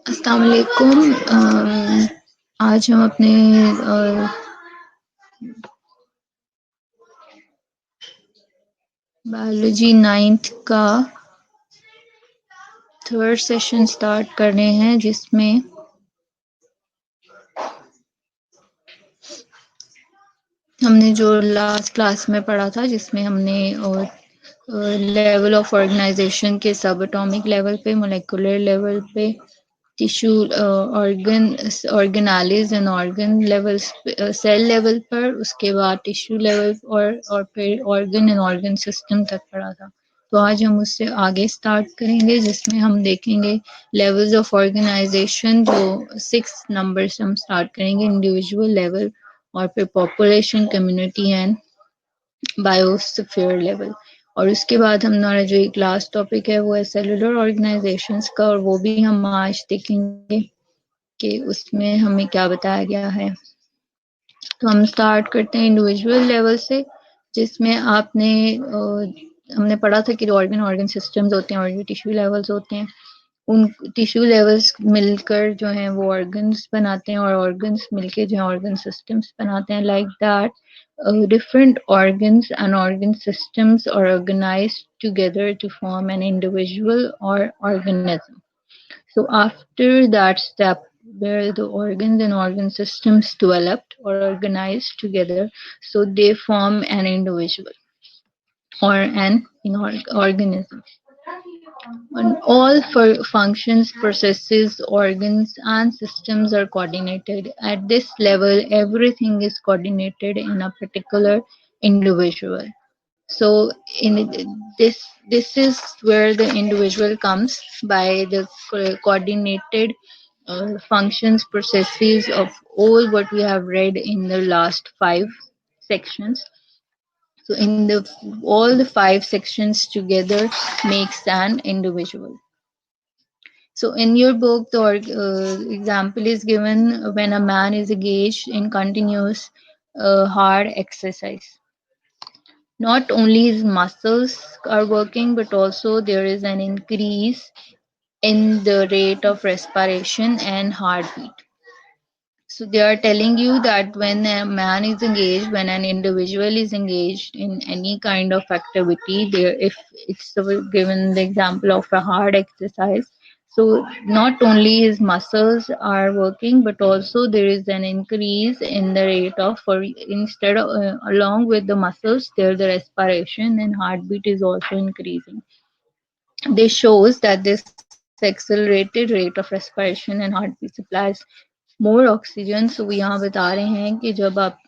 अस्सलाम वालेकुम। आज हम अपने बायोलॉजी 9th का 3rd सेशन स्टार्ट कर रहे हैं, जिसमें हमने जो लास्ट क्लास में पढ़ा था, जिसमें हमने लेवल ऑफ ऑर्गेनाइजेशन के सब एटॉमिक लेवल पे, मोलेकुलर लेवल पे, tissue organelles and organ level, cell level पर, उसके बाद टिश्यू लेवल और फिर ऑर्गन एंड ऑर्गन सिस्टम तक पढ़ा था। तो आज हम उससे आगे स्टार्ट करेंगे, जिसमें हम देखेंगे लेवल्स ऑफ ऑर्गेनाइजेशन, जो 6 नंबर से हम स्टार्ट करेंगे, इंडिविजुअल लेवल, और फिर population, community and biosphere level. और उसके बाद हमारा जो एक लास्ट टॉपिक है वो है सेलुलर ऑर्गेनाइजेशंस का, और वो भी हम आज देखेंगे कि उसमें हमें क्या बताया गया है। तो हम स्टार्ट करते हैं इंडिविजुअल लेवल से, जिसमें हमने पढ़ा था कि ऑर्गन ऑर्गन सिस्टम्स होते हैं और जो टिश्यू लेवल्स होते हैं, उन टिश्यू लेवल्स मिलकर जो हैं वो ऑर्गन्स बनाते हैं, और ऑर्गन्स मिलके जो है ऑर्गन सिस्टम्स बनाते हैं। Like that different organs and organ systems are organized together to form an individual or organism. So after that step, where the organs and organ systems developed or organized together, so they form an individual or an organism. And all functions, processes, organs, and systems are coordinated. At this level, everything is coordinated in a particular individual. So, this is where the individual comes by the coordinated functions, processes of all what we have read in the last 5 sections. So in the all the 5 sections together makes an individual. So in your book, the example is given when a man is engaged in continuous hard exercise. Not only his muscles are working, but also there is an increase in the rate of respiration and heartbeat. So they are telling you that when a man is engaged, when an individual is engaged in any kind of activity, there if it's given the example of a hard exercise, so not only his muscles are working, but also there is an increase in the rate of, or instead of along with the muscles, there the respiration and heartbeat is also increasing. This shows that this accelerated rate of respiration and heartbeat supplies more oxygen. So यहाँ बता रहे हैं कि जब आप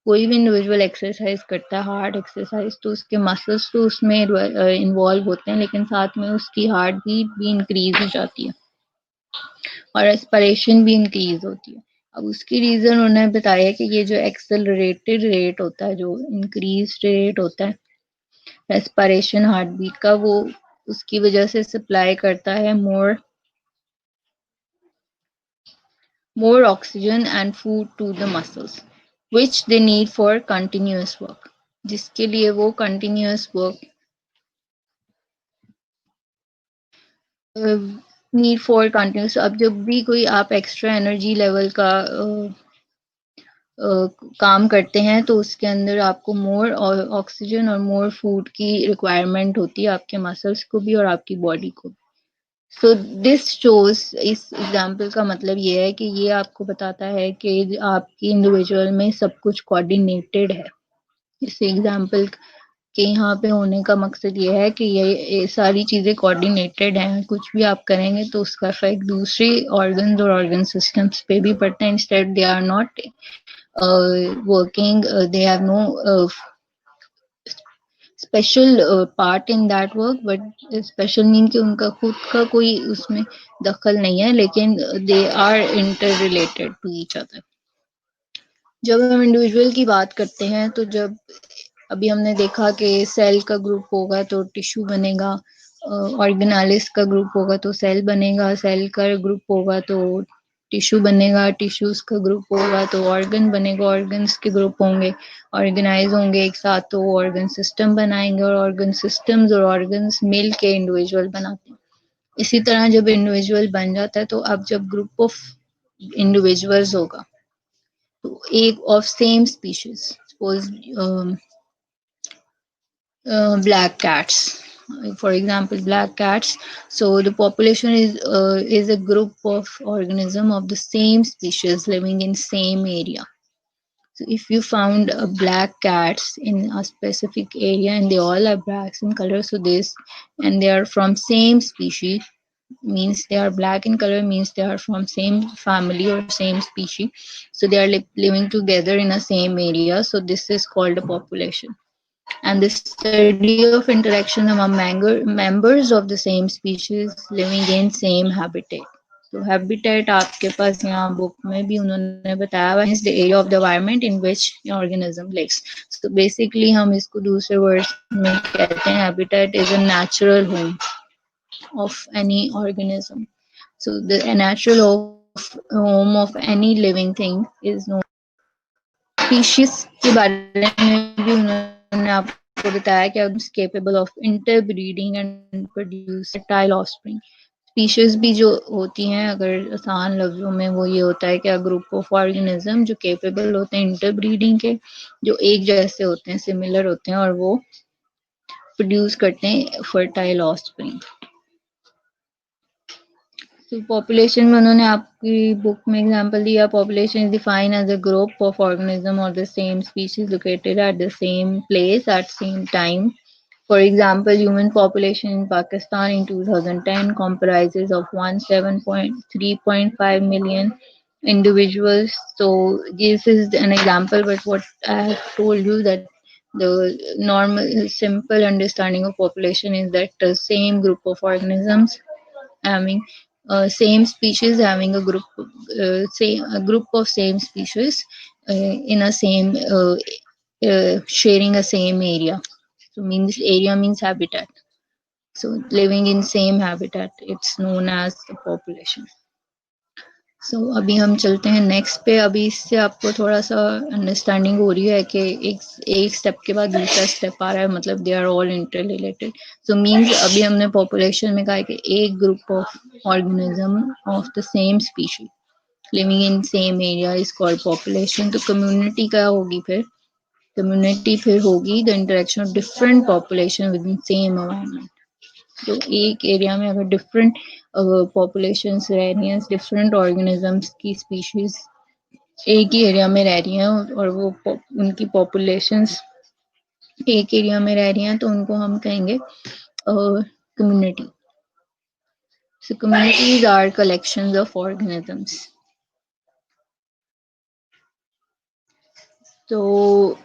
कोई भी individual exercise करता है, हार्ड एक्सरसाइज, तो उसके मसल्स तो उसमें इन्वॉल्व होते हैं, लेकिन साथ में उसकी हार्ट बीट भी इंक्रीज हो जाती है और रेस्पिरेशन भी इंक्रीज होती है। अब उसकी रीजन उन्होंने बताया कि ये जो एक्सेलरेटेड रेट होता है, जो इंक्रीज रेट होता है रेस्पिरेशन हार्ट बीट का, वो उसकी वजह से सप्लाई करता है मोर more oxygen and food to the muscles, which they need for continuous work. जिसके लिए वो continuous work need for continuous. अब जब भी कोई आप एक्स्ट्रा एनर्जी लेवल का काम करते हैं तो उसके अंदर आपको मोर ऑक्सीजन और मोर फूड की रिक्वायरमेंट होती है, आपके मसल्स को भी और आपकी बॉडी को भी। सो दिस शोज, इस एग्जाम्पल का मतलब ये है कि ये आपको बताता है कि आपकी इंडिविजुअल में सब कुछ कोऑर्डिनेटेड है। इस एग्जाम्पल के यहाँ पे होने का मकसद ये है कि ये सारी चीजें कोऑर्डिनेटेड हैं, कुछ भी आप करेंगे तो उसका इफेक्ट दूसरे ऑर्गन्स और ऑर्गन सिस्टम्स पे भी पड़ता है। Instead they are not working, they have no special part in that work, but special mean कि उनका खुद का कोई उसमें दखल नहीं है, लेकिन they are interrelated to each other। जब हम इंडिविजुअल की बात करते हैं तो जब अभी हमने देखा कि सेल का ग्रुप होगा तो टिश्यू बनेगा, ऑर्गेनालिस का ग्रुप होगा तो सेल बनेगा, सेल का ग्रुप होगा तो टिश्यू बनेगा, टिश्यूज का ग्रुप होगा तो ऑर्गन बनेगा, ऑर्गन्स के ग्रुप होंगे, ऑर्गेनाइज होंगे एक साथ तो ऑर्गन सिस्टम बनाएंगे, और ऑर्गन सिस्टम्स और ऑर्गन्स मिल के इंडिविजुअल बनाते हैं। इसी तरह जब इंडिविजुअल बन जाता है तो अब जब ग्रुप ऑफ इंडिविजुअल्स होगा तो एक of same species, suppose black cats, for example black cats, so the population is a group of organism of the same species living in same area. So if you found a black cats in a specific area and they all are blacks in color, so this, and they are from same species, means they are black in color, means they are from same family or same species, so they are living together in a same area, so this is called a population. And the study of interaction among members of the same species living in same habitat. तो habitat आपके पास यहाँ book में भी उन्होंने बताया हुआ है, the area of the environment in which an organism lives. So basically हम इसको दूसरे वर्ड्स में कहते हैं habitat is a natural home of any organism. So the a natural home of any living thing is known species के बारे में भी उन्होंने आपको बताया कि organisms capable of interbreeding and produce fertile offspring. Species भी जो होती हैं, अगर आसान लफ्जों में वो ये होता है कि ग्रुप ऑफ ऑर्गेनिज्म जो केपेबल होते हैं इंटरब्रीडिंग के, जो एक जैसे होते हैं, सिमिलर होते हैं और वो प्रोड्यूस करते हैं फर्टाइल ऑफस्प्रिंग। तो पॉपुलेशन में उन्होंने आपकी बुक में एग्जांपल दिया, population is defined as a group of organism और the same species located at the same place at same time. For example, human population in Pakistan in 2010 comprises of 17.3.5 million individuals. So this is an example, but what I have told you that the normal, simple understanding of population is that the same group of organisms having same species having a group, say a group of same species in a same sharing a same area. So means area means habitat. So living in same habitat, it's known as the population. So अभी हम चलते हैं next पे। अभी इससे आपको थोड़ा सा अंडरस्टैंडिंग हो रही है कि एक स्टेप के बाद दूसरा स्टेप आ रहा है, मतलब they are all interrelated. So means अभी हमने पॉपुलेशन में कहा कि एक group of organism of the same species living in same area is called population. तो कम्युनिटी क्या होगी फिर? कम्युनिटी फिर होगी the interaction of different population within same environment. तो एक एरिया में अगर डिफरेंट पॉपुलेशंस रह रही हैं, डिफरेंट ऑर्गेनिजम्स की स्पीशीज एक ही एरिया में रह रही हैं और वो उनकी पॉपुलेशंस एक एरिया में रह रही हैं, तो उनको हम कहेंगे community. So communities are collections of organisms. तो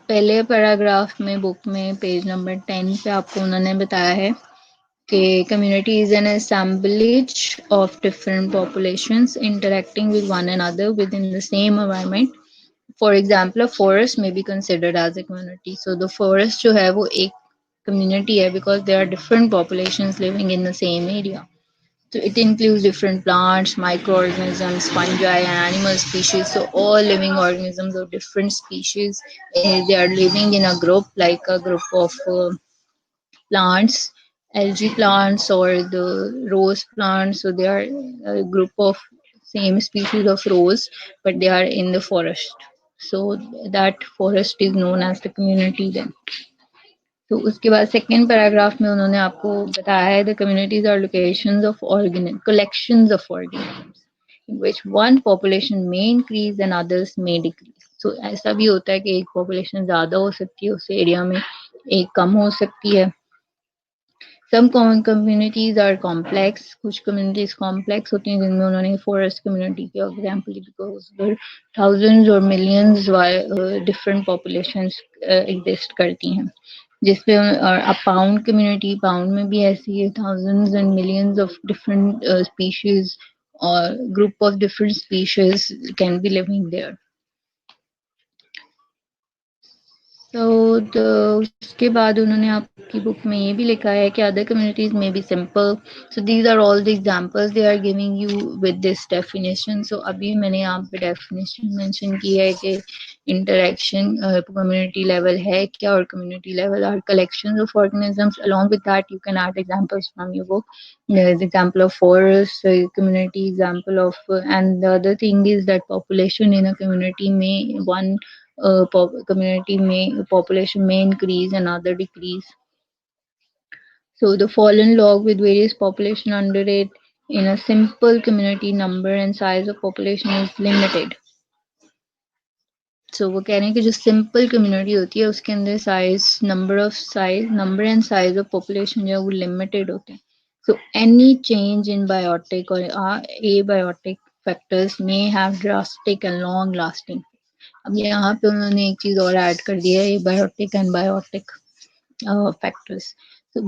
पहले पैराग्राफ में बुक में पेज नंबर 10 पे आपको उन्होंने बताया है कि community is an assemblage of different populations interacting with one another within the same environment. For example, a forest may be considered as a community. So the forest जो है वो एक community है because there are different populations living in the same area. So it includes different plants, microorganisms, fungi, and animal species. So all living organisms of different species, they are living in a group, like a group of plants, algae plants, or the rose plants. So they are a group of same species of rose, but they are in the forest. So that forest is known as the community then. तो उसके बाद second paragraph में उन्होंने आपको बताया है the communities are locations of organ collections of organisms in which one population may increase and others may decrease. So ऐसा भी होता है कि एक population ज़्यादा हो सकती है उस एरिया में, एक कम हो सकती है. Some common communities are complex. कुछ communities complex होती हैं जिनमें उन्होंने forest community के example because there thousands or millions different populations exist करती हैं. जिसपे और a pound community, pound में भी ऐसी है, thousands and millions of different species or group of different species can be living there. तो उसके बाद उन्होंने आपकी बुक में ये भी लिखा है कि अदर कम्युनिटीज में be simple. So these are all the examples they are giving you with this definition. So अभी मैंने यहाँ पे डेफिनेशन मेंशन की है कि इंटरेक्शन कम्युनिटी लेवल है क्या, और community level are collections of organisms. Along with that you can add examples from your book. The example of forest community, example of and the other thing is that population in a community may one community may population may increase and other decrease. So the fallen log with various population under it in a simple community, number and size of population is limited. So वो कह रहे हैं कि जो simple community होती है उसके अंदर number and size of population जो है वो लिमिटेड होते हैं. So any change in biotic or abiotic factors may have drastic and long lasting. अब यहाँ पे उन्होंने एक चीज और ऐड कर दिया है, बायोटिक एंड बायोटिक फैक्टर्स. तो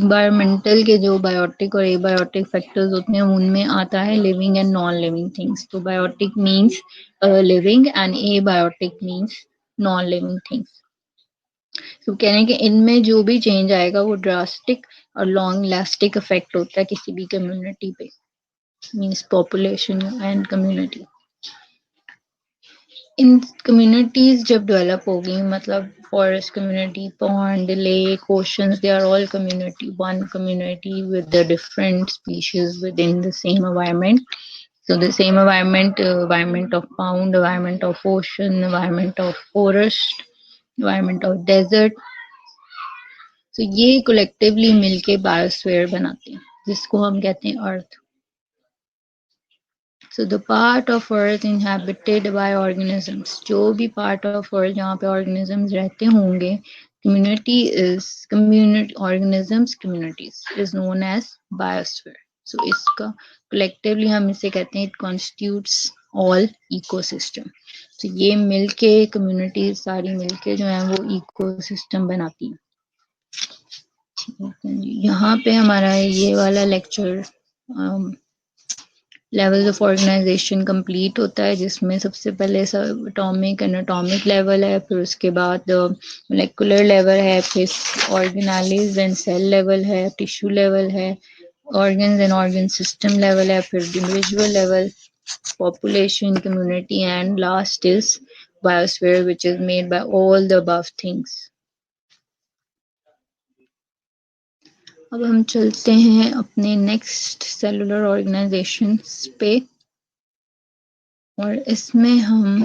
बायोमेंटल के जो बायोटिक और एबायोटिक फैक्टर्स होते हैं उनमें आता है living and non living things. तो biotic means living and abiotic means non living things. तो कह रहे हैं कि इनमें जो भी चेंज आएगा वो ड्रास्टिक और लॉन्ग लास्टिक इफेक्ट होता है किसी भी कम्युनिटी पे, मीन्स पॉपुलेशन एंड कम्युनिटी. इन कम्युनिटीज जब डेवलप होगी, मतलब forest community, pond, lake, oceans, they are all community, one community with the different species within the same environment. So the same environment, environment of pond, environment of ocean, environment of forest, environment of desert. So ये collectively मिलके biosphere बनाते हैं जिसको हम कहते हैं अर्थ. So the part of earth inhabited by organisms, जो भी part of earth जहाँ पे organisms रहते होंगे, community is community organisms communities is known as biosphere. So इसका collectively हम इसे कहते हैं it constitutes all ecosystem. So ये मिलके communities सारी मिलके जो है वो ecosystem बनाती हैं. यहाँ पे हमारा ये वाला lecture levels of organisation complete होता है, जिसमें सबसे पहले सब एटॉमिक एंड एटॉमिक लेवल है, फिर उसके बाद मोलेकुलर लेवल है, फिर ऑर्गेनाइज एंड सेल लेवल है, टिश्यू लेवल है, organs and organ system level है, फिर individual level, population, community and last is biosphere which is made by all the above things. अब हम चलते हैं अपने नेक्स्ट सेलुलर ऑर्गेनाइजेशन पे, और इसमें हम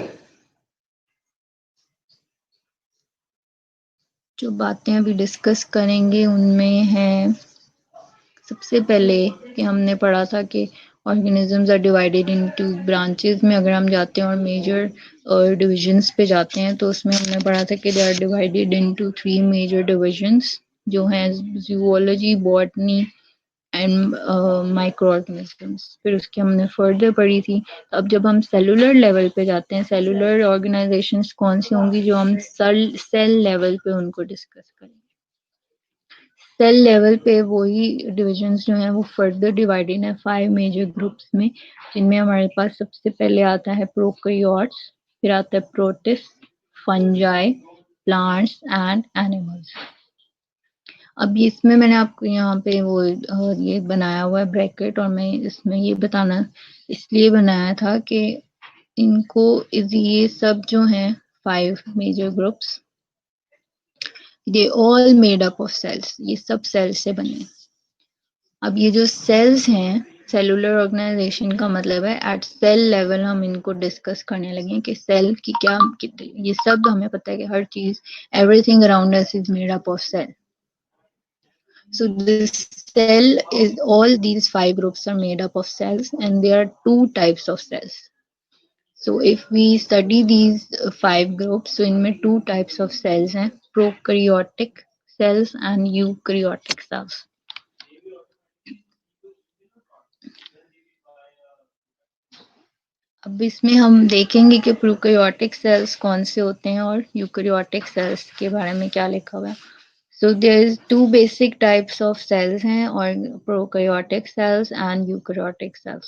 जो बातें अभी डिस्कस करेंगे उनमें है सबसे पहले कि हमने पढ़ा था कि organisms are divided into branches में अगर हम जाते हैं और मेजर डिविजन्स पे जाते हैं तो उसमें हमने पढ़ा था कि they are divided into 3 major divisions जो हैं zoology, botany and microorganisms. फिर उसकी हमने फर्दर पढ़ी थी. अब जब हम सेलुलर लेवल पे जाते हैं, सेलुलर ऑर्गेनाइजेशंस कौन सी होंगी जो हम सेल लेवल पे उनको डिस्कस करेंगे. सेल लेवल पे वही डिविजन्स जो हैं वो फर्दर डिवाइडेड है 5 मेजर ग्रुप्स में, जिनमें हमारे पास सबसे पहले आता है प्रोकैरियोट्स, फिर आता है protist, fungi, plants and animals. अब इसमें मैंने आपको यहाँ पे वो ये बनाया हुआ है ब्रैकेट, और मैं इसमें ये बताना इसलिए बनाया था कि इनको ये सब जो हैं 5 major groups, they all made up of cells, ये सब सेल्स से बने। अब ये जो सेल्स हैं, सेलुलर ऑर्गेनाइजेशन का मतलब है एट सेल लेवल हम इनको डिस्कस करने लगे कि सेल की क्या, ये सब हमें पता है कि हर चीज, everything around us is made up of cell. So this cell is, all these 5 groups are made up of cells, and there are 2 types of cells. So if we study these 5 groups, so इनमें 2 types of cells हैं, prokaryotic cells and eukaryotic cells. अब इसमें हम देखेंगे कि prokaryotic cells कौन से होते हैं और यूकैरियोटिक सेल्स के बारे में क्या लिखा हुआ है. So there is 2 basic types of cells हैं, और prokaryotic cells and eukaryotic cells.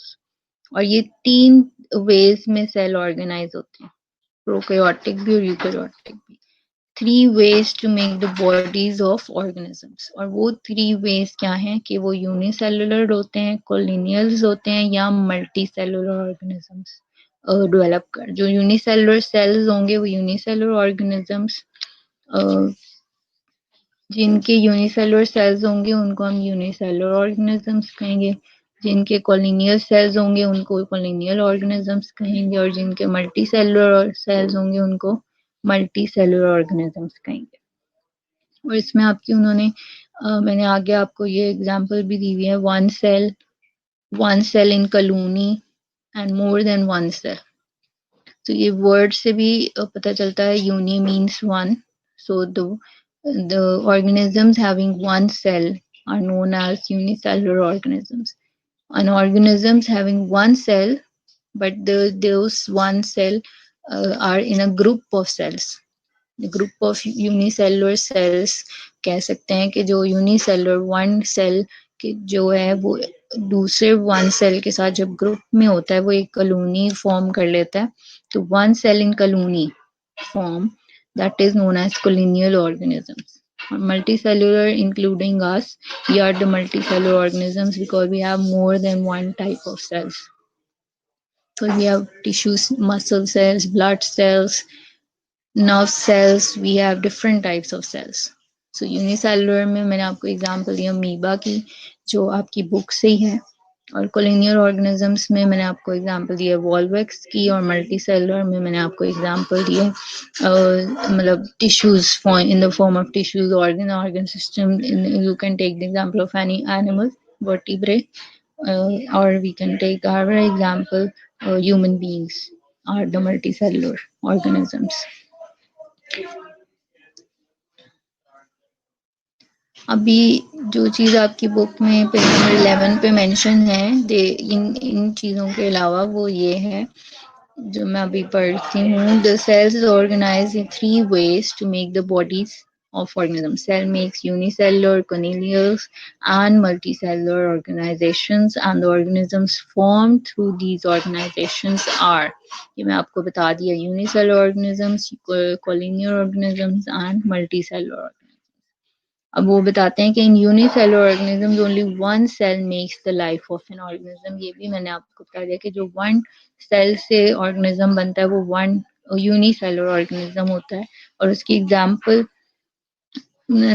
और ये 3 ways में सेल ऑर्गेनाइज होते हैं, प्रोकैरियोटिक भी और यूकैरियोटिक भी. 3 ways to make the bodies of organisms. और वो 3 ways क्या हैं कि वो यूनिसेलुलर होते हैं, कोलिनियल्स होते हैं, या मल्टी सेलुलर ऑर्गेनिजम्स डेवलप कर. जो यूनिसेलुलर सेल्स होंगे वो यूनिसेलुलर ऑर्गेनिजम्स, जिनके यूनिसेलुलर सेल्स होंगे उनको हम यूनिसेलुलर ऑर्गेनिजम्स कहेंगे, जिनके कोलिनियल सेल्स होंगे उनको कोलिनियल ऑर्गेनिजम्स कहेंगे, और जिनके मल्टी सेलुलर सेल्स होंगे उनको मल्टी सेलुलर ऑर्गेनिजम्स कहेंगे. और इसमें आपकी उन्होंने मैंने आगे आपको ये एग्जांपल भी दी हुई है, one cell in colony and more than one cell. तो ये वर्ड से भी पता चलता है, uni means one. So the organisms having one cell are known as unicellular organisms. And organisms having one cell, but those one cell are in a group of cells. Group of unicellular cells कह सकते हैं कि जो unicellular one cell के जो है वो दूसरे वन सेल के साथ जब ग्रुप में होता है वो एक कॉलोनी फॉर्म कर लेता है. तो one cell in colony form, that is known as colonial organisms. Multicellular, including us, we are the multicellular organisms because we have more than one type of cells. So we have tissues, muscle cells, blood cells, nerve cells, we have different types of cells. So unicellular में मैंने आपको example दिया amoeba की, जो आपकी book से ही है, और कोलिनियल ऑर्गेनिजम्स में मैंने आपको एग्जांपल दिया वॉल्वेक्स की, और मल्टी सेलुलर में मैंने आपको एग्जांपल दिया मतलब tissues in the form of tissues, organ system. You can take the example of any animal, vertebrate, or we can take our example, human beings are the multicellular organisms. अभी जो चीज़ आपकी book में page number 11 पे mention है, दे इन चीज़ों के अलावा वो ये है जो मैं अभी पढ़ती हूँ. The cells is organise in 3 ways to make the bodies of organisms. Cell makes unicellular, cornelius, and multicellular organizations, and the organisms formed through these organizations are, ये मैं आपको बता दिया, unicellular organisms, collinear organisms, and multicellular organisms. अब वो बताते हैं कि in unicellular organism only one cell makes the life of an organism. ये भी मैंने आपको बता दिया कि जो वन सेल से ऑर्गेनिज्म बनता है वो वन यूनिसेलुलर ऑर्गेनिज्म होता है. और उसकी एग्जांपल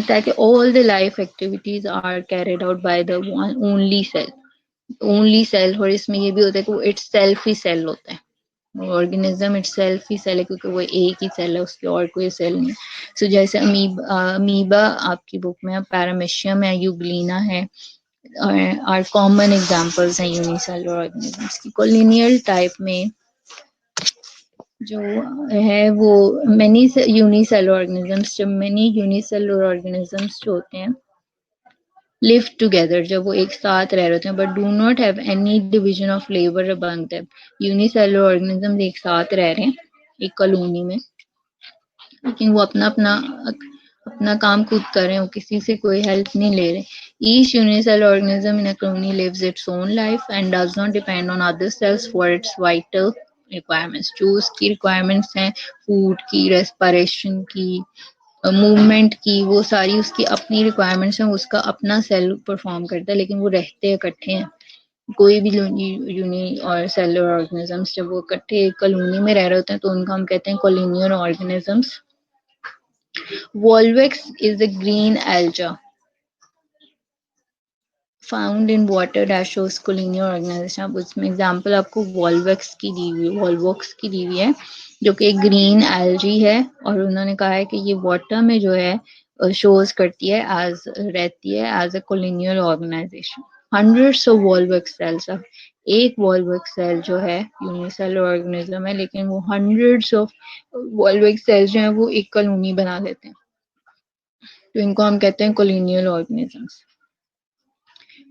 ताकि all the life activities are carried out by the only cell. और इसमें ये भी होता है कि वो इट्स सेल्फ ही सेल होता है, ऑर्गेनिज्म इट सेल्फ ही सेल है, क्योंकि वो एक ही सेल है, उसकी और कोई सेल नहीं. सो जैसे अमीबा आपकी बुक में पैरामीशियम है, यूग्लिना है, आर कॉमन एग्जांपल्स हैं यूनिसेलुलर ऑर्गेनिजम्स की. कोलिनियल टाइप में जो है वो मेनी यूनिसेलुलर ऑर्गेनिजम्स, जब मेनी यूनिसेलुलर ऑर्गेनिजम्स जो होते हैं लिव टुगेदर, जब वो एक साथ रह रहे होते हैं, but do not have any division of labour among them. Unicellular organisms एक साथ रह रहे हैं एक कॉलोनी में, लेकिन वो अपना अपना अपना काम खुद कर रहे हैं, वो किसी से कोई हेल्प नहीं ले रहे. Each unicellular organism in a colony lives its own life and does not depend on other cells for its vital requirements. जो उसकी रिक्वायरमेंट्स हैं फूड की, रेस्पिरेशन की, मूवमेंट की, वो सारी उसकी अपनी रिक्वायरमेंट्स हैं, उसका अपना सेल परफॉर्म करता है, लेकिन वो रहते इकट्ठे हैं। कोई भी यूनी और सेलुलर ऑर्गेनिजम्स जब वो इकट्ठे एक कॉलोनी में रह रहे होते हैं तो उनको हम कहते हैं colonial organisms. Volvox is a green alga found in water dash shows colonial organisation. अब उसमें एग्जांपल आपको वॉल्वेक्स की दी हुई है, वॉल्वॉक्स की दी हुई है, जो कि एक ग्रीन एल्गी है, और उन्होंने कहा है कि ये वाटर में जो है शोज करती है एज रहती है as a colonial organisation. Hundreds of Volvox cells. अब एक वॉल्वेक्स सेल जो है यूनिसेलुलर ऑर्गेनिज्म है, लेकिन वो हंड्रेड्स ऑफ वॉल्वेक्स सेल्स जो है वो एक कॉलोनी बना लेते हैं, तो इनको हम कहते हैं कोलिनियल organisms.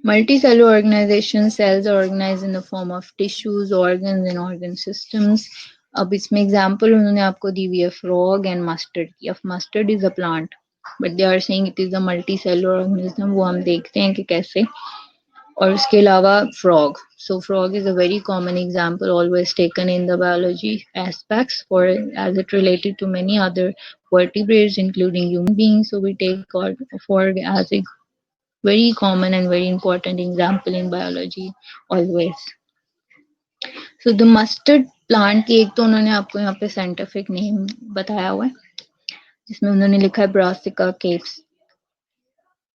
Multicellular organization, cells are organized in the form of tissues, organs and organ systems. अब इसमें एग्जाम्पल उन्होंने आपको दी हुई है फ्रॉग एंड मस्टर्ड की। अब mustard is a plant but they are saying it is a multicellular organism, वो हम देखते हैं कि कैसे। और उसके अलावा frog, so frog is a very common example always taken in the biology aspects for as it related to many other vertebrates including human beings, so we take frog as a very common and very important example in biology always. So the mustard plant की एक तो उन्होंने आपको यहाँ पे scientific name बताया हुआ है, जिसमें उन्होंने लिखा है ब्रासिका केप्स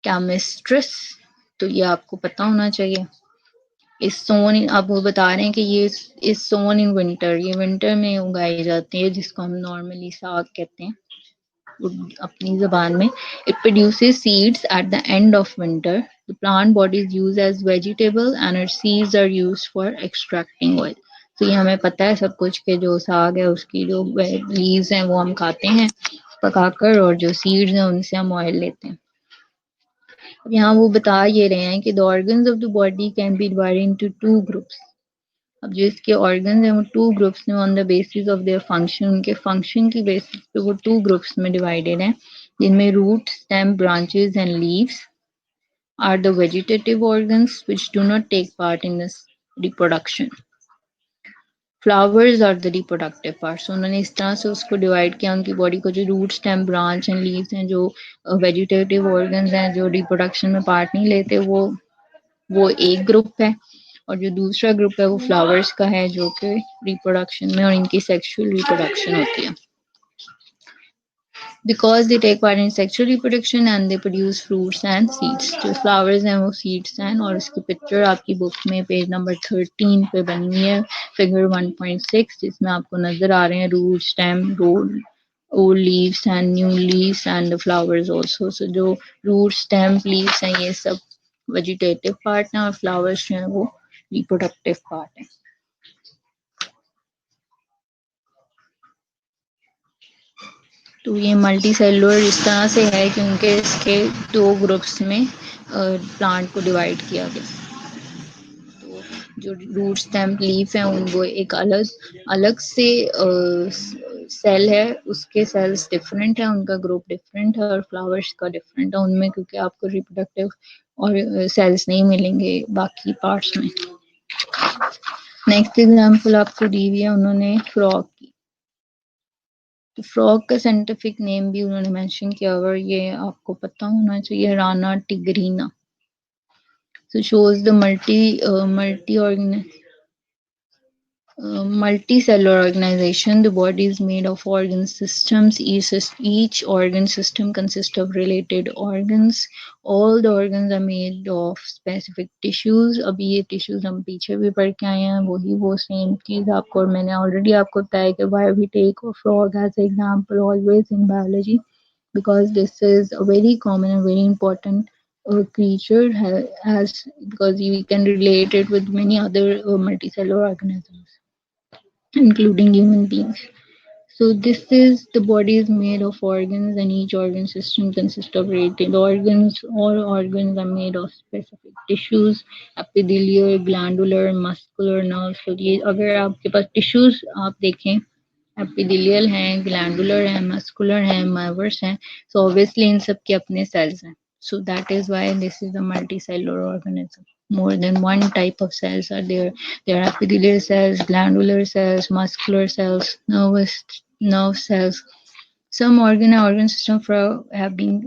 कैमिस्ट्रिस, तो ये आपको पता होना चाहिए। इस सोन आप वो बता रहे हैं कि ये इस सोन इन विंटर, ये विंटर में उगाई जाती है, जिसको हम नॉर्मली साग कहते हैं अपनी जबान में। It produces seeds at the end of winter. The plant body is use as vegetable and its seeds are used for extracting oil. तो ये हमें पता है सब कुछ के जो साग है उसकी जो लीव्स हैं वो हम खाते हैं पकाकर, और जो सीड्स हैं उनसे हम ऑयल लेते हैं। अब यहाँ वो बता ये रहे हैं कि the organs of the body can be divided into two groups. अब जो इसके ऑर्गन्स हैं वो टू ग्रुप्स में on the basis of their function, उनके फंक्शन की बेसिस पे वो टू ग्रुप्स में डिवाइडेड हैं, जिनमें root, stem, branches and leaves are the vegetative organs which do not take part in this reproduction. Flowers are the reproductive parts. उन्होंने इस तरह से उसको डिवाइड किया उनकी बॉडी को, जो root, stem, branch and leaves हैं, जो वेजिटेटिव ऑर्गन्स हैं जो रिप्रोडक्शन में पार्ट नहीं लेते, वो एक ग्रुप है, और जो दूसरा ग्रुप है वो फ्लावर्स का है, जो कि रिप्रोडक्शन में और इनकी सेक्सुअल रिप्रोडक्शन होती है। Because they take part in sexual reproduction and they produce fruits and seeds. जो flowers हैं वो seeds हैं, और इसकी पिक्चर आपकी बुक में पेज नंबर 13 पे बनी हुई है, फिगर 1.6, जिसमें आपको नजर आ रहे हैं root, stem, road, old leaves and new leaves and the flowers also. So जो root, stem, leaves हैं ये सब वेजिटेटिव पार्ट हैं, और फ्लावर्स जो हैं वो रिप्रोडक्टिव पार्ट हैं। तो ये मल्टी सेलुलर इस तरह से है क्योंकि इसके दो ग्रुप्स में प्लांट को डिवाइड किया गया। तो जो रूट, स्टेम, लीफ है उनको एक अलग अलग से सेल है, उसके सेल्स डिफरेंट है, उनका ग्रुप डिफरेंट है, और फ्लावर्स का डिफरेंट है उनमें, क्योंकि आपको रिप्रोडक्टिव और सेल्स नहीं मिलेंगे बाकी पार्ट्स में। नेक्स्ट एग्जांपल आपको दी हुई है उन्होंने फ्रॉग की। तो फ्रॉग का साइंटिफिक नेम भी उन्होंने मेंशन किया, अगर ये आपको पता होना चाहिए, Rana tigrina. So shows the multicellular organization. The body is made of organ systems. Each organ system consists of related organs. All the organs are made of specific tissues. अभी ये tissues हम पीछे भी पढ़ के आए हैं, वही वो सेम चीज आपको, और मैंने ऑलरेडी आपको बताया कि why we take a frog as an example always in biology, because this is a very common and very important creature, as because we can relate it with many other multicellular organisms including human beings. So this is the body is made of organs and each organ system consists of related organs. All organs are made of specific tissues, epithelial, glandular, muscular, nerves. So ये अगर आपके पास tissues आप देखें, epithelial हैं, glandular हैं, muscular हैं, nervous हैं, so obviously इन सब के अपने सेल्स हैं। So that is why this is a multicellular organism. More than one type of cells are there. There are epithelial cells, glandular cells, muscular cells, nerve cells. some organ system for have been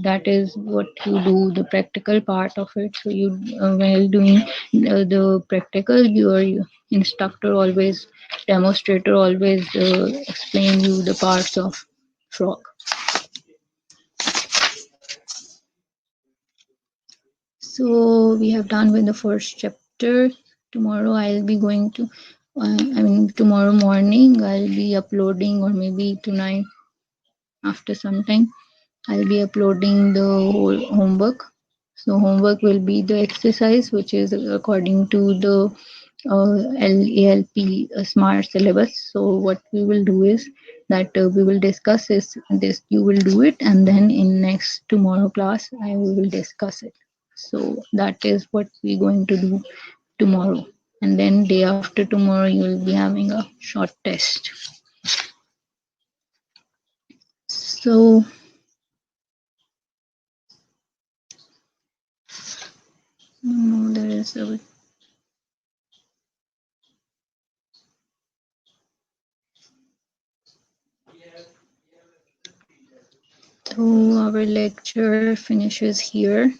that is what you do the practical part of it. So you while doing the practical, your instructor always demonstrator always explain you the parts of frog. So we have done with the first chapter. Tomorrow I'll be going to tomorrow morning I'll be uploading, or maybe tonight after some time I'll be uploading the whole homework. So homework will be the exercise which is according to the LALP smart syllabus. So what we will do is that we will discuss is this, you will do it, and then in next tomorrow class I will discuss it. So that is what we're going to do tomorrow, and then day after tomorrow you will be having a short test. So no, there is a so our lecture finishes here.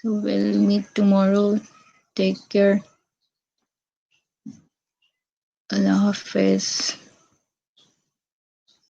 So we'll meet tomorrow. Take care. Allah Hafiz.